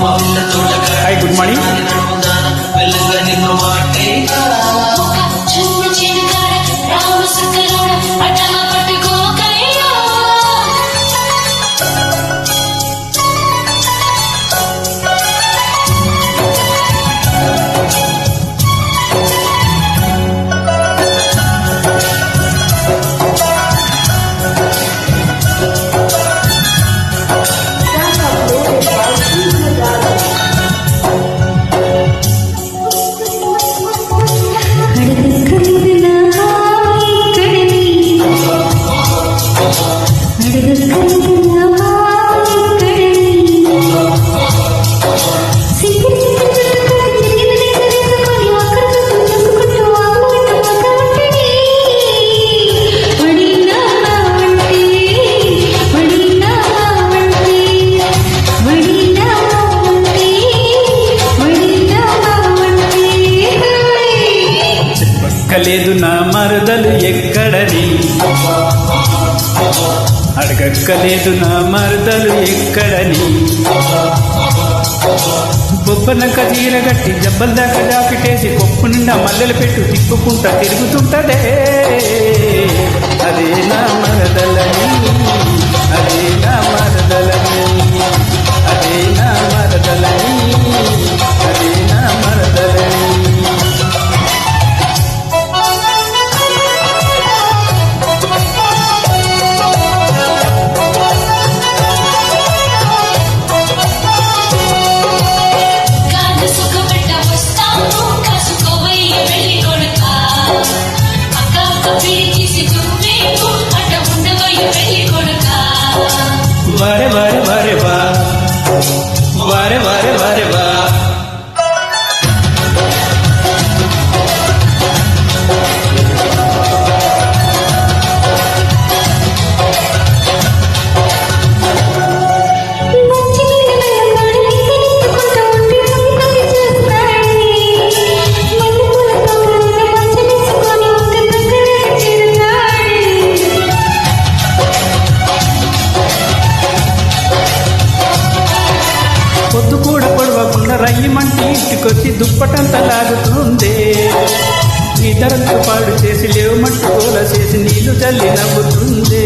Hi, good morning. లేదు నా మరదలు ఎక్కడని, అడగక్కలేదు నా మరదలు ఎక్కడని. బొబ్బనక చీరగట్టి జబ్బల్దాక జాపిటేసి కొప్పు నిండా మల్లెలు పెట్టు తిప్పుకుంటా తిరుగుతుంటదే. అదే నా మరదలని, అదే నా మరదలని, అదే నా మరదలని, అదే నా మరదలని. వారే వారే వారే వా, వారే వారే వారే వా. పొద్దు కూడా పొడవకుండా రయ్యమంటి ఇంటికొచ్చి దుప్పటంతా లాగుతుందే. ఇతరులతో పాడు చేసి లేవమంటూ కోల చేసి నీళ్లు చల్లి నవ్వుతుందే.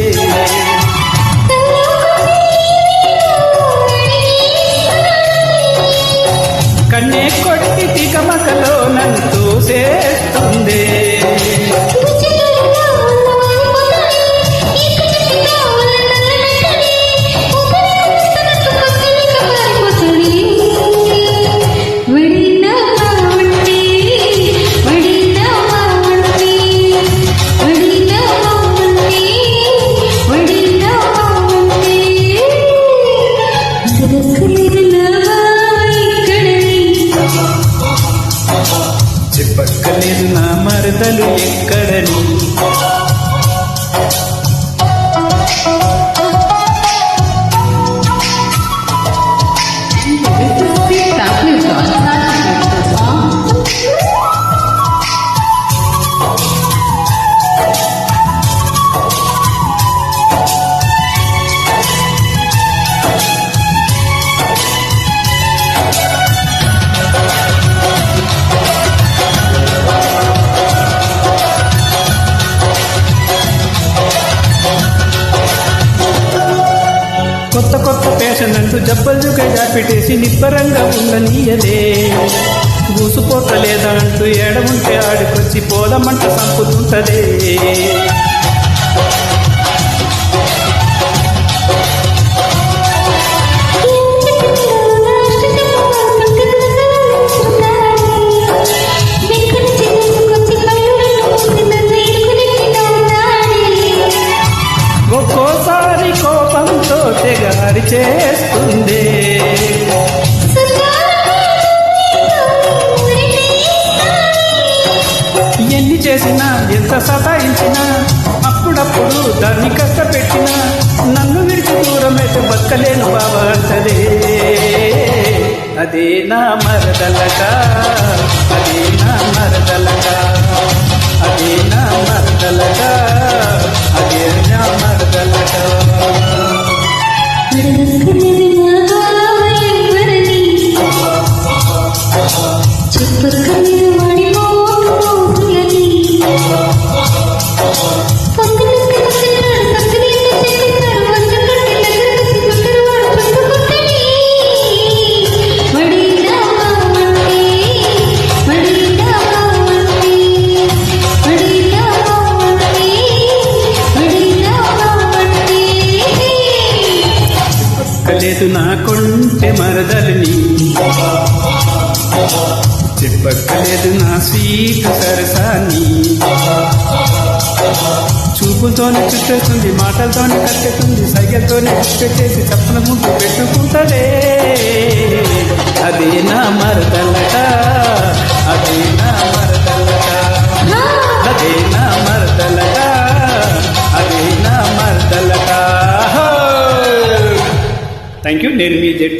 కన్నే కొట్టి తికమకలో నన్ను తోసేస్తుందే. చెప్పక్కలేదు నా మరదలు ఎక్కడని. కొత్త కొత్త పేషన్ అంటూ జబ్బలుగా జాపిటేసి నిబ్బరంగా ఉండనీయలే. ఊసుపోతలేదా అంటూ ఏడవుంటే ఆడికొచ్చి పోదమంట సంపుతుంటదే. ఒక్కోసారి కోపంతో తెగారి చేస్తుందే. ఎన్ని చేసినా ఎంత సతాయించినా అప్పుడప్పుడు దాన్ని కష్టపెట్టినా నన్ను విడిచి దూరమైతే బతకలేను బాబా అంటదే. అదే నా మరదలక, అదే నా మరదలక, అదే నా మరదలక, అదే నా మరదలక. చెప్పక్కలేదు నా కొంటె మరదలిని, చెప్పక్కలేదు నా స్వీట్ సరసాన్ని. చూపుతోనే చుట్టేస్తుంది, మాటలతోనే కట్టేస్తుంది, సైకిల్తోనే చేసి చప్పన ముందు పెట్టుకుంటదే. అదే నా మరదలట, అదే నా మరదలట, అదే నా మరదలట, అదే నా మరదలట. Thank you. నేను మీ జెడ్